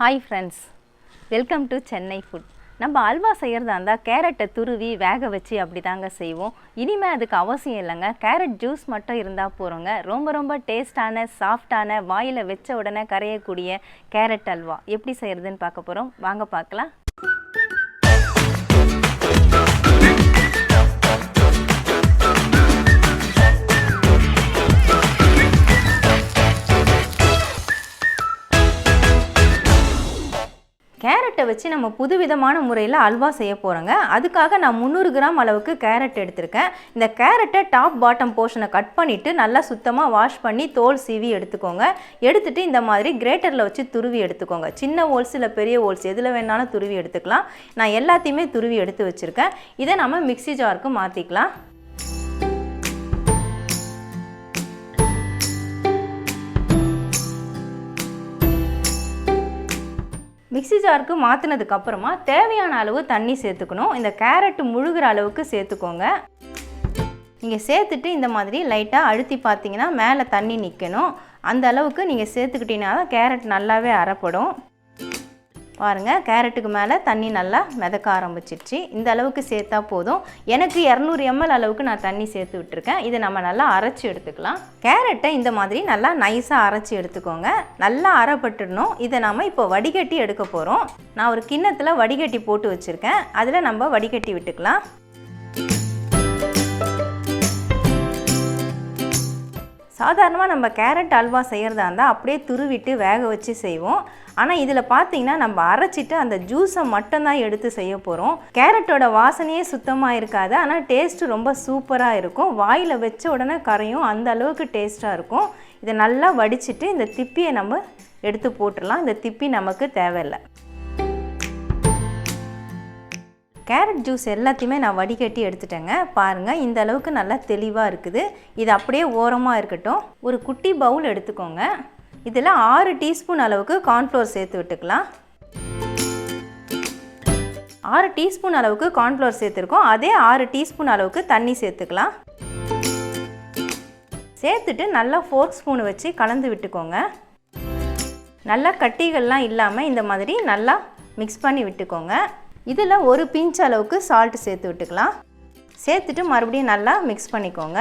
Hi friends, welcome to Chennai food. நம்ம அல்வா செய்யறதா இருந்தா கேரட்டை துருவி வேக வச்சு அப்படி தாங்க செய்வோம். இனிமே அதுக்கு அவசியம் இல்லைங்க. கேரட் ஜூஸ் மட்டும் இருந்தா போறோங்க. ரொம்ப டேஸ்டான சாஃப்டான வாயில வெச்ச உடனே கரையக்கூடிய கேரட் அல்வா எப்படி செய்யறதுன்னு பார்க்க போறோம். வாங்க பார்க்கலாம். கேரட்டை வச்சு நம்ம புதுவிதமான முறையில் அல்வா செய்ய போகிறோங்க. அதுக்காக நான் 300 கிராம் அளவுக்கு கேரட் எடுத்திருக்கேன். இந்த கேரட்டை டாப் பாட்டம் போர்ஷனை கட் பண்ணிவிட்டு நல்லா சுத்தமாக வாஷ் பண்ணி தோல் சீவி எடுத்துக்கோங்க. எடுத்துகிட்டு இந்த மாதிரி கிரேட்டரில் வச்சு துருவி எடுத்துக்கோங்க. சின்ன ஹோல்ஸ் இல்லை பெரிய ஹோல்ஸ் எதில் வேணாலும் துருவி எடுத்துக்கலாம். நான் எல்லாத்தையுமே துருவி எடுத்து வச்சுருக்கேன். இதை நம்ம மிக்ஸி ஜாருக்கு மாற்றிக்கலாம். மிக்ஸி ஜாருக்கு மாற்றினதுக்கப்புறமா தேவையான அளவு தண்ணி சேர்த்துக்கணும். இந்த கேரட் முழுகிற அளவுக்கு சேர்த்துக்கோங்க. நீங்கள் சேர்த்துட்டு இந்த மாதிரி லைட்டாக அழுத்தி பார்த்தீங்கன்னா மேலே தண்ணி நிற்கணும். அந்த அளவுக்கு நீங்கள் சேர்த்துக்கிட்டீங்கன்னா தான் கேரட் நல்லாவே அரைப்படும். பாருங்கள், கேரட்டுக்கு மேலே தண்ணி நல்லா மிதக்க ஆரம்பிச்சிருச்சு. இந்த அளவுக்கு சேர்த்தா போதும். எனக்கு 200 ml அளவுக்கு நான் தண்ணி சேர்த்து விட்டுருக்கேன். இதை நம்ம நல்லா அரைச்சி எடுத்துக்கலாம். கேரட்டை இந்த மாதிரி நல்லா நைஸாக அரைச்சி எடுத்துக்கோங்க. நல்லா அரைப்பட்டுடணும். இதை நம்ம இப்போ வடிகட்டி எடுக்க போகிறோம். நான் ஒரு கிண்ணத்தில் வடிகட்டி போட்டு வச்சுருக்கேன். அதில் நம்ம வடிகட்டி விட்டுக்கலாம். சாதாரணமாக நம்ம கேரட் அல்வா செய்கிறதா இருந்தால் அப்படியே துருவிட்டு வேக வச்சு செய்வோம். ஆனால் இதில் பார்த்தீங்கன்னா நம்ம அரைச்சிட்டு அந்த ஜூஸை மட்டும்தான் எடுத்து செய்ய போகிறோம். கேரட்டோட வாசனையே சுத்தமாக இருக்காது. ஆனால் டேஸ்ட்டு ரொம்ப சூப்பராக இருக்கும். வாயில் வச்ச உடனே கரையும், அந்த அளவுக்கு டேஸ்ட்டாக இருக்கும். இதை நல்லா வடிச்சிட்டு இந்த திப்பியை நம்ம எடுத்து போட்டுடலாம். இந்த திப்பி நமக்கு தேவையில்லை. கேரட் ஜூஸ் எல்லாத்தையுமே நான் வடிகட்டி எடுத்துட்டேங்க. பாருங்கள், இந்த அளவுக்கு நல்லா தெளிவாக இருக்குது. இது அப்படியே ஓரமாக இருக்கட்டும். ஒரு குட்டி பவுல் எடுத்துக்கோங்க. இதில் 6 டீஸ்பூன் அளவுக்கு கார்ன்ஃப்ளோர் சேர்த்து விட்டுக்கலாம். 6 டீஸ்பூன் அளவுக்கு கார்ன்ஃப்ளோர் சேர்த்துருக்கோம். அதே 6 டீஸ்பூன் அளவுக்கு தண்ணி சேர்த்துக்கலாம். சேர்த்துட்டு நல்லா ஃபோர்க் ஸ்பூன் வச்சு கலந்து விட்டுக்கோங்க. நல்லா கட்டிகள்லாம் இல்லாமல் இந்த மாதிரி நல்லா மிக்ஸ் பண்ணி விட்டுக்கோங்க. இதில் ஒரு பிஞ்ச் அளவுக்கு சால்ட் சேர்த்து விட்டுக்கலாம். சேர்த்துட்டு மறுபடியும் நல்லா மிக்ஸ் பண்ணிக்கோங்க.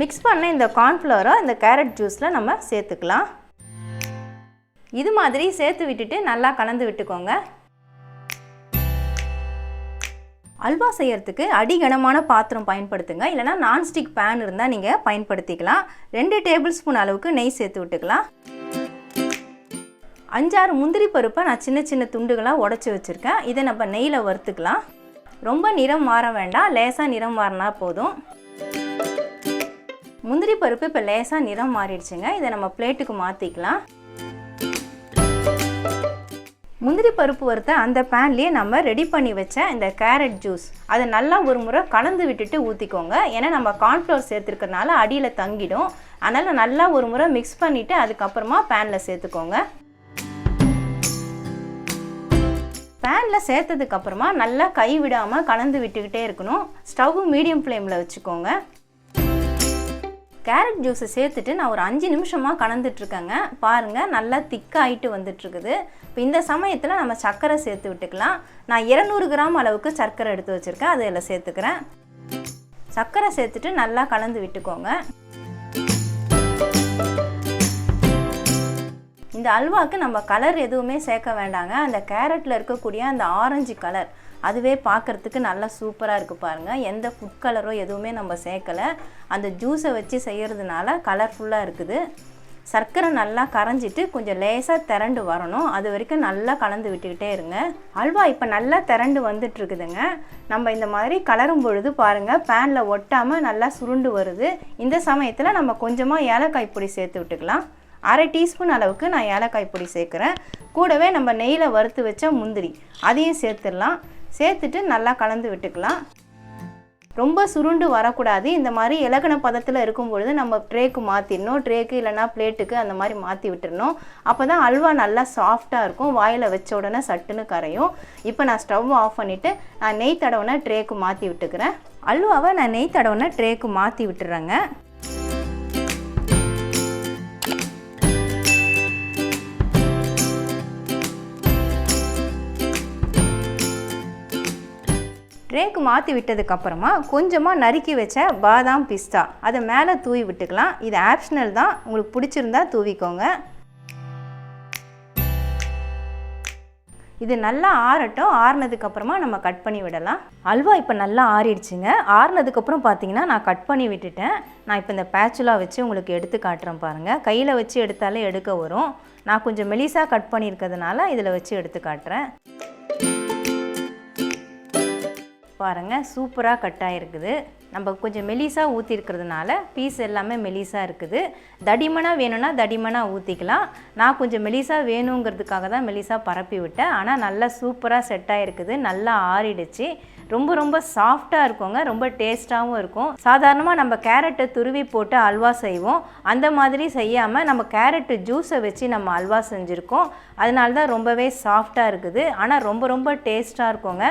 மிக்ஸ் பண்ண இந்த கார்ன்ஃப்ளவரை இந்த கேரட் ஜூஸில் நம்ம சேர்த்துக்கலாம். இது மாதிரி சேர்த்து விட்டுட்டு நல்லா கலந்து விட்டுக்கோங்க. அல்வா செய்யறதுக்கு அடிகனமான பாத்திரம் பயன்படுத்துங்க. இல்லைனா நான்ஸ்டிக் பேன் இருந்தால் நீங்கள் பயன்படுத்திக்கலாம். 2 டேபிள் ஸ்பூன் அளவுக்கு நெய் சேர்த்து விட்டுக்கலாம். 5-6 முந்திரி பருப்பை நான் சின்ன துண்டுகளாக உடச்சி வச்சுருக்கேன். இதை நம்ம நெய்யில் வறுத்துக்கலாம். ரொம்ப நிறம் மாற வேண்டாம், லேசாக நிறம் மாறினா போதும். முந்திரி பருப்பு இப்போ லேசாக நிறம் மாறிடுச்சுங்க. இதை நம்ம பிளேட்டுக்கு மாற்றிக்கலாம். முந்திரி பருப்பு வறுத்த அந்த பேன்லேயே நம்ம ரெடி பண்ணி வச்ச இந்த கேரட் ஜூஸ் அதை நல்லா ஒரு முறை கலந்து விட்டுட்டு ஊற்றிக்கோங்க. ஏன்னா நம்ம கார்ன்ஃப்ளவர் சேர்த்துருக்கறனால அடியில் தங்கிடும். அதனால் நல்லா ஒரு முறை மிக்ஸ் பண்ணிவிட்டு அதுக்கப்புறமா பேனில் சேர்த்துக்கோங்க. பேனில் சேர்த்ததுக்கப்புறமா நல்லா கை விடாமல் கலந்து விட்டுக்கிட்டே இருக்கணும். ஸ்டவ் மீடியம் ஃப்ளேமில் வச்சுக்கோங்க. கேரட் ஜூஸை சேர்த்துட்டு நான் ஒரு 5 நிமிஷமாக கலந்துட்ருக்கேங்க. பாருங்கள், நல்லா திக்காகிட்டு வந்துட்டுருக்குது. இப்போ இந்த சமயத்தில் நம்ம சர்க்கரை சேர்த்து விட்டுக்கலாம். நான் 200 கிராம் அளவுக்கு சர்க்கரை எடுத்து வச்சுருக்கேன். அதில் சேர்த்துக்கிறேன். சர்க்கரை சேர்த்துட்டு நல்லா கலந்து விட்டுக்கோங்க. இந்த அல்வாவுக்கு நம்ம கலர் எதுவுமே சேர்க்க வேண்டாங்க. அந்த கேரட்டில் இருக்கக்கூடிய அந்த ஆரஞ்சு கலர் அதுவே பார்க்குறதுக்கு நல்லா சூப்பராக இருக்குது. பாருங்கள், எந்த ஃபுட் கலரோ எதுவுமே நம்ம சேர்க்கலை. அந்த ஜூஸை வச்சு செய்கிறதுனால கலர்ஃபுல்லாக இருக்குது. சர்க்கரை நல்லா கரைஞ்சிட்டு கொஞ்சம் லேசாக திரண்டு வரணும். அது வரைக்கும் நல்லா கலந்து விட்டுக்கிட்டே இருங்க. அல்வா இப்போ நல்லா திரண்டு வந்துட்டுருக்குதுங்க. நம்ம இந்த மாதிரி கலரும் பொழுது பாருங்கள், பேனில் ஒட்டாமல் நல்லா சுருண்டு வருது. இந்த சமயத்தில் நம்ம கொஞ்சமாக ஏலக்காய் பொடி சேர்த்து விட்டுக்கலாம். 1/2 டீஸ்பூன் அளவுக்கு நான் ஏலக்காய் பொடி சேர்க்குறேன். கூடவே நம்ம நெய்யில் வறுத்து வச்ச முந்திரி அதையும் சேர்த்துடலாம். சேர்த்துட்டு நல்லா கலந்து விட்டுக்கலாம். ரொம்ப சுருண்டு வரக்கூடாது. இந்த மாதிரி இலகன பதத்தில் இருக்கும் பொழுது நம்ம ட்ரேக்கு மாற்றிடணும். ட்ரேக்கு இல்லைனா பிளேட்டுக்கு அந்த மாதிரி மாற்றி விட்டுடணும். அப்போ தான் அல்வா நல்லா சாஃப்டாக இருக்கும். வாயில் வச்ச உடனே சட்டுன்னு கரையும். இப்போ நான் ஸ்டவ் ஆஃப் பண்ணிவிட்டு நான் நெய் தடவுன ட்ரேக்கு மாற்றி விட்டுக்கிறேன். அல்வாவை நான் நெய் தடவுன ட்ரேக்கு மாற்றி விட்டுறேங்க. ட்ரேக்கு மாற்றி விட்டதுக்கப்புறமா கொஞ்சமாக நறுக்கி வச்ச பாதாம் பிஸ்தா அதை மேலே தூவி விட்டுக்கலாம். இது ஆப்ஷனல் தான், உங்களுக்கு பிடிச்சிருந்தா தூவிக்கோங்க. இது நல்லா ஆறட்டும். ஆறுனதுக்கப்புறமா நம்ம கட் பண்ணி விடலாம். அல்வா இப்போ நல்லா ஆறிடுச்சுங்க. ஆறுனதுக்கப்புறம் பார்த்தீங்கன்னா நான் கட் பண்ணி விட்டுட்டேன். நான் இப்போ இந்த பேச்சுலா வச்சு உங்களுக்கு எடுத்து காட்டுறேன் பாருங்கள். கையில் வச்சு எடுத்தாலே எடுக்க வரும். நான் கொஞ்சம் மெலிசாக கட் பண்ணியிருக்கிறதுனால இதில் வச்சு எடுத்து காட்டுறேன். பாருங்கள், சூப்பராக கட் ஆகிருக்குது. நம்ம கொஞ்சம் மெலிசாக ஊற்றிருக்கிறதுனால பீஸ் எல்லாமே மெலிசாக இருக்குது. தடிமனாக வேணும்னா தடிமனாக ஊற்றிக்கலாம். நான் கொஞ்சம் மெலிசாக வேணுங்கிறதுக்காக தான் மெலிசாக பரப்பி விட்டேன். ஆனால் நல்லா சூப்பராக செட் ஆகிருக்குது. நல்லா ஆறிடுச்சு. ரொம்ப சாஃப்டாக இருக்குங்க. ரொம்ப டேஸ்ட்டாகவும் இருக்கும். சாதாரணமாக நம்ம கேரட்டை துருவி போட்டு அல்வா செய்வோம். அந்த மாதிரி செய்யாமல் நம்ம கேரட்டு ஜூஸை வச்சு நம்ம அல்வா செஞ்சுருக்கோம். அதனால தான் ரொம்பவே சாஃப்டாக இருக்குது. ஆனால் ரொம்ப டேஸ்ட்டாக இருக்குங்க.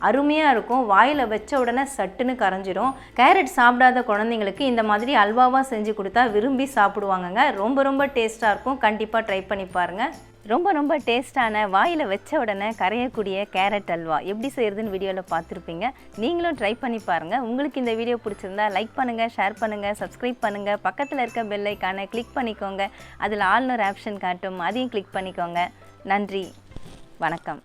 அருமையாக இருக்கும். வாயில் வச்ச உடனே சட்டுன்னு கரைஞ்சிரும். கேரட் சாப்பிடாத குழந்தைங்களுக்கு இந்த மாதிரி அல்வாவாக செஞ்சு கொடுத்தா விரும்பி சாப்பிடுவாங்கங்க. ரொம்ப டேஸ்ட்டாக இருக்கும். கண்டிப்பாக ட்ரை பண்ணி பாருங்கள். ரொம்ப டேஸ்ட்டான வாயில் வச்ச உடனே கரையக்கூடிய கேரட் அல்வா எப்படி செய்கிறதுன்னு வீடியோவில் பார்த்துருப்பீங்க. நீங்களும் ட்ரை பண்ணி பாருங்கள். உங்களுக்கு இந்த வீடியோ பிடிச்சிருந்தா லைக் பண்ணுங்கள், ஷேர் பண்ணுங்கள், சப்ஸ்கிரைப் பண்ணுங்கள். பக்கத்தில் இருக்க பெல் ஐக்கானை கிளிக் பண்ணிக்கோங்க. அதில் ஆல்னு ஆப்ஷன் காட்டும், அதையும் கிளிக் பண்ணிக்கோங்க. நன்றி, வணக்கம்.